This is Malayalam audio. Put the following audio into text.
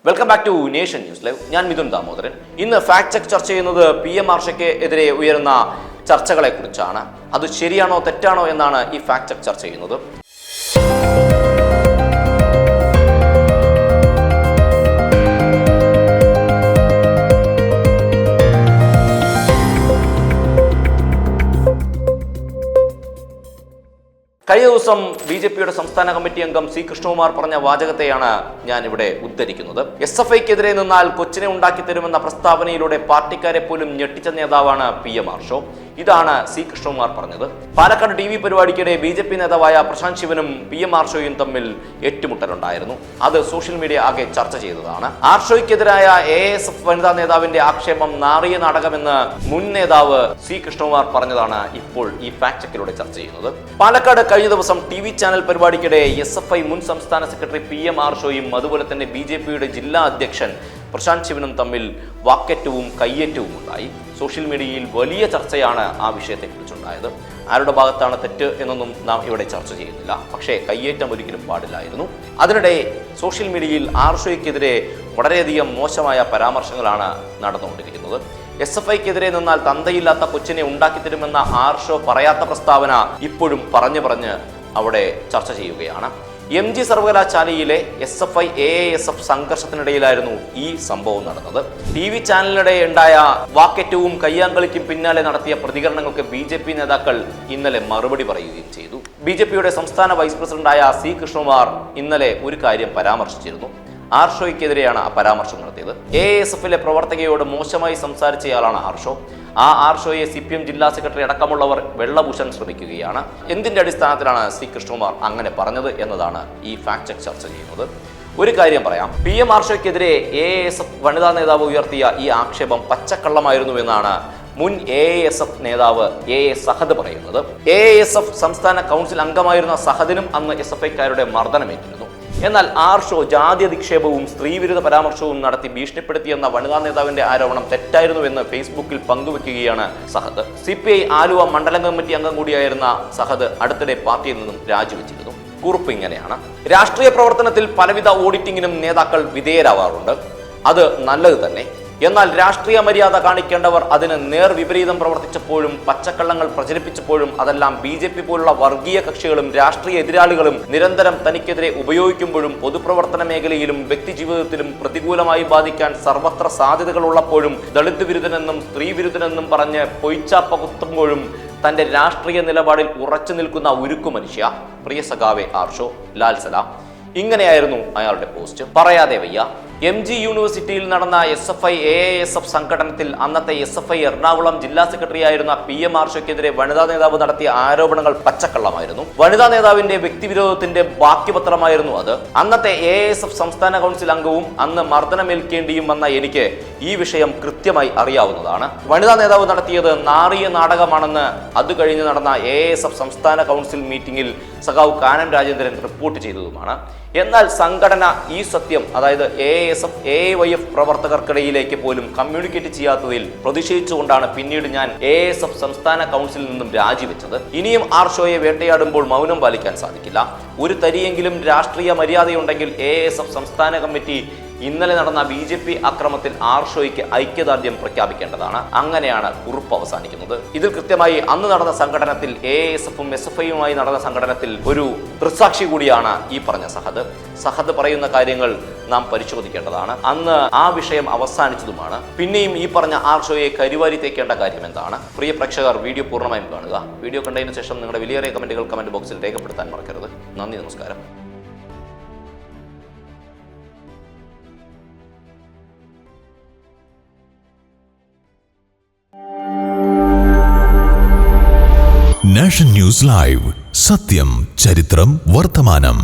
Welcome back to Nation News Live. ഞാൻ മിഥുൻ ദാമോദരൻ. ഇന്ന് ഫാക്ട് ചെക്ക് ചർച്ച ചെയ്യുന്നത് PM ആർഷയ്ക്ക് എതിരെ ഉയരുന്ന ചർച്ചകളെ കുറിച്ചാണ്. അത് ശരിയാണോ തെറ്റാണോ എന്നാണ് ഈ ഫാക്ട് ചെക്ക് ചർച്ച ചെയ്യുന്നത്. കഴിഞ്ഞ ദിവസം BJPയുടെ സംസ്ഥാന കമ്മിറ്റി അംഗം C. കൃഷ്ണകുമാർ പറഞ്ഞ വാചകത്തെയാണ് ഞാൻ ഇവിടെ ഉദ്ധരിക്കുന്നത്. SFIക്കെതിരെ നിന്നാൽ കൊച്ചിനെ ഉണ്ടാക്കി തരുമെന്ന പ്രസ്താവനയിലൂടെ പാർട്ടിക്കാരെ പോലും ഞെട്ടിച്ച നേതാവാണ് PM ആർഷോ. ഇതാണ് C. കൃഷ്ണകുമാർ പറഞ്ഞത്. പാലക്കാട് TV പരിപാടിക്കിടെ BJP നേതാവായ പ്രശാന്ത് ശിവനും PM ആർഷോയും തമ്മിൽ ഏറ്റുമുട്ടലുണ്ടായിരുന്നു. അത് സോഷ്യൽ മീഡിയ ആകെ ചർച്ച ചെയ്തതാണ്. ആർഷോയ്ക്കെതിരായ ASF വനിതാ നേതാവിന്റെ ആക്ഷേപം നാറിയ നാടകമെന്ന് മുൻ നേതാവ് C. കൃഷ്ണകുമാർ പറഞ്ഞതാണ് ഇപ്പോൾ ഈ ഫാക്ട് ചെക്കിലൂടെ ചർച്ച ചെയ്യുന്നത്. പാലക്കാട് കഴിഞ്ഞ ദിവസം TV ചാനൽ പരിപാടിക്കിടെ SFI മുൻ സംസ്ഥാന സെക്രട്ടറി PM ആർഷോയും അതുപോലെ തന്നെ BJPയുടെ ജില്ലാ അധ്യക്ഷൻ പ്രശാന്ത് ശിവനും തമ്മിൽ വാക്കേറ്റവും കയ്യേറ്റവും ഉണ്ടായി. സോഷ്യൽ മീഡിയയിൽ വലിയ ചർച്ചയാണ് ആ വിഷയത്തെക്കുറിച്ചുണ്ടായത്. ആരുടെ ഭാഗത്താണ് തെറ്റ് എന്നൊന്നും നാം ഇവിടെ ചർച്ച ചെയ്യുന്നില്ല. പക്ഷേ കയ്യേറ്റം ഒരിക്കലും പാടില്ലായിരുന്നു. അതിനിടെ സോഷ്യൽ മീഡിയയിൽ ആർഷോയ്ക്കെതിരെ വളരെയധികം മോശമായ പരാമർശങ്ങളാണ് നടന്നുകൊണ്ടിരിക്കുന്നത്. SFIക്കെതിരെ നിന്നാൽ തന്തയില്ലാത്ത കൊച്ചിനെ ഉണ്ടാക്കിത്തരുമെന്ന ആർഷോ പറയാത്ത പ്രസ്താവന ഇപ്പോഴും പറഞ്ഞ് അവിടെ ചർച്ച ചെയ്യുകയാണ്. MG സർവകലാശാലയിലെ SFI AASF സംഘർഷത്തിനിടയിലായിരുന്നു ഈ സംഭവം നടന്നത്. TV ചാനലിനിടെ ഉണ്ടായ വാക്കേറ്റവും കയ്യാങ്കളിക്കും പിന്നാലെ നടത്തിയ പ്രതികരണങ്ങൾക്ക് BJP നേതാക്കൾ ഇന്നലെ മറുപടി പറയുകയും ചെയ്തു. BJPയുടെ സംസ്ഥാന വൈസ് പ്രസിഡന്റായ C. കൃഷ്ണകുമാർ ഇന്നലെ ഒരു കാര്യം പരാമർശിച്ചിരുന്നു. ആർഷോയ്ക്കെതിരെയാണ് ആ പരാമർശം നടത്തിയത്. AASFിലെ പ്രവർത്തകയോട് മോശമായി സംസാരിച്ചയാളാണ് ആർഷോ. ആ ആർഷോയെ CPM ജില്ലാ സെക്രട്ടറി അടക്കമുള്ളവർ വെള്ളപൂശാൻ ശ്രമിക്കുകയാണ്. എന്തിന്റെ അടിസ്ഥാനത്തിലാണ് C. കൃഷ്ണകുമാർ അങ്ങനെ പറഞ്ഞത് എന്നതാണ് ഈ ഫാക്ട് ചെക്ക് ചർച്ച ചെയ്യുന്നത്. ഒരു കാര്യം പറയാം, PM ആർഷോയ്ക്കെതിരെ AASF വനിതാ നേതാവ് ഉയർത്തിയ ഈ ആക്ഷേപം പച്ചക്കള്ളമായിരുന്നു എന്നാണ് മുൻ AASF നേതാവ് A. സഹദ് പറയുന്നത്. AASF സംസ്ഥാന കൗൺസിൽ അംഗമായിരുന്ന സഹദിനും അന്ന് SFIക്കാരുടെ മർദ്ദനമേറ്റിരുന്നു. എന്നാൽ ആർഷോ ജാതി അധിക്ഷേപവും സ്ത്രീവിരുദ്ധ പരാമർശവും നടത്തി ഭീഷണിപ്പെടുത്തിയെന്ന വനിതാ നേതാവിന്റെ ആരോപണം തെറ്റായിരുന്നുവെന്ന് ഫേസ്ബുക്കിൽ പങ്കുവെക്കുകയാണ് സഹദ്. CPI ആലുവ മണ്ഡലം കമ്മിറ്റി അംഗം കൂടിയായിരുന്ന സഹദ് അടുത്തിടെ പാർട്ടിയിൽ നിന്നും രാജിവെച്ചിരുന്നു. കുറിപ്പ് ഇങ്ങനെയാണ്: രാഷ്ട്രീയ പ്രവർത്തനത്തിൽ പലവിധ ഓഡിറ്റിങ്ങിനും നേതാക്കൾ വിധേയരാവാറുണ്ട്. അത് നല്ലത് തന്നെ. എന്നാൽ രാഷ്ട്രീയ മര്യാദ കാണിക്കേണ്ടവർ അതിന് നേർവിപരീതം പ്രവർത്തിച്ചപ്പോഴും പച്ചക്കള്ളങ്ങൾ പ്രചരിപ്പിച്ചപ്പോഴും അതെല്ലാം BJP പോലുള്ള വർഗീയ കക്ഷികളും രാഷ്ട്രീയ എതിരാളികളും നിരന്തരം തനിക്കെതിരെ ഉപയോഗിക്കുമ്പോഴും പൊതുപ്രവർത്തന മേഖലയിലും വ്യക്തിജീവിതത്തിലും പ്രതികൂലമായി ബാധിക്കാൻ സർവത്ര സാധ്യതകളുള്ളപ്പോഴും ദളിത് വിരുദ്ധനെന്നും സ്ത്രീ വിരുദ്ധനെന്നും പറഞ്ഞ് പൊയ്ച്ചാപ്പകുത്തുമ്പോഴും തന്റെ രാഷ്ട്രീയ നിലപാടിൽ ഉറച്ചു നിൽക്കുന്ന ഉരുക്കു മനുഷ്യ പ്രിയ സഖാവെ ആർഷോ ലാൽ സലാം. ഇങ്ങനെയായിരുന്നു അയാളുടെ പോസ്റ്റ്. പറയാതെ വയ്യ. MG യൂണിവേഴ്സിറ്റിയിൽ നടന്ന SFI AASF സംഘടനത്തിൽ അന്നത്തെ SFI എറണാകുളം ജില്ലാ സെക്രട്ടറി ആയിരുന്ന PM ആർഷോയ്ക്കെതിരെ വനിതാ നേതാവ് നടത്തിയ ആരോപണങ്ങൾ പച്ചക്കള്ളമായിരുന്നു. വനിതാ നേതാവിന്റെ വ്യക്തിവിരോധത്തിന്റെ ബാക്കിപത്രമായിരുന്നു അത്. അന്നത്തെ AASF സംസ്ഥാന കൗൺസിൽ അംഗവും അന്ന് മർദ്ദനമേൽക്കേണ്ടിയും വന്ന എനിക്ക് ഈ വിഷയം കൃത്യമായി അറിയാവുന്നതാണ്. വനിതാ നേതാവ് നടത്തിയത് നാറിയ നാടകമാണെന്ന് അത് കഴിഞ്ഞ് നടന്ന AASF സംസ്ഥാന കൗൺസിൽ മീറ്റിംഗിൽ സഖാവ് കാനം രാജേന്ദ്രൻ റിപ്പോർട്ട് ചെയ്തതുമാണ്. എന്നാൽ സംഘടന ഈ സത്യം, അതായത് AASF AYF പ്രവർത്തകർക്കിടയിലേക്ക് പോലും കമ്മ്യൂണിക്കേറ്റ് ചെയ്യാത്തതിൽ പ്രതിഷേധിച്ചുകൊണ്ടാണ് പിന്നീട് ഞാൻ AASF സംസ്ഥാന കൗൺസിലിൽ നിന്നും രാജിവെച്ചത്. ഇനിയും ആർഷോയെ വേട്ടയാടുമ്പോൾ മൗനം പാലിക്കാൻ സാധിക്കില്ല. ഒരു തരിയെങ്കിലും രാഷ്ട്രീയ മര്യാദയുണ്ടെങ്കിൽ AASF സംസ്ഥാന കമ്മിറ്റി ഇന്നലെ നടന്ന BJP അക്രമത്തിൽ ആർഷോയ്ക്ക് ഐക്യദാർഢ്യം പ്രഖ്യാപിക്കേണ്ടതാണ്. അങ്ങനെയാണ് കുറിപ്പ് അവസാനിക്കുന്നത്. ഇതിൽ കൃത്യമായി അന്ന് നടന്ന സംഘടനത്തിൽ AASFും SFIയുമായി നടന്ന സംഘടനത്തിൽ ഒരു ദൃക്സാക്ഷി കൂടിയാണ് ഈ പറഞ്ഞ സഹദ്. സഹദ് പറയുന്ന കാര്യങ്ങൾ നാം പരിശോധിക്കേണ്ടതാണ്. അന്ന് ആ വിഷയം അവസാനിച്ചതുമാണ്. പിന്നെയും ഈ പറഞ്ഞ ആർഷോയെ കരിവാരി തേക്കേണ്ട കാര്യം എന്താണ്? പ്രിയ പ്രേക്ഷകർ, വീഡിയോ പൂർണ്ണമായും കാണുക. വീഡിയോ കണ്ടതിന് ശേഷം നിങ്ങളുടെ വിലയേറിയ കമന്റുകൾ കമന്റ് ബോക്സിൽ രേഖപ്പെടുത്താൻ മറക്കരുത്. നന്ദി, നമസ്കാരം. നാഷൻ ന്യൂസ് ലൈവ്, സത്യം, ചരിത്രം, വർത്തമാനം.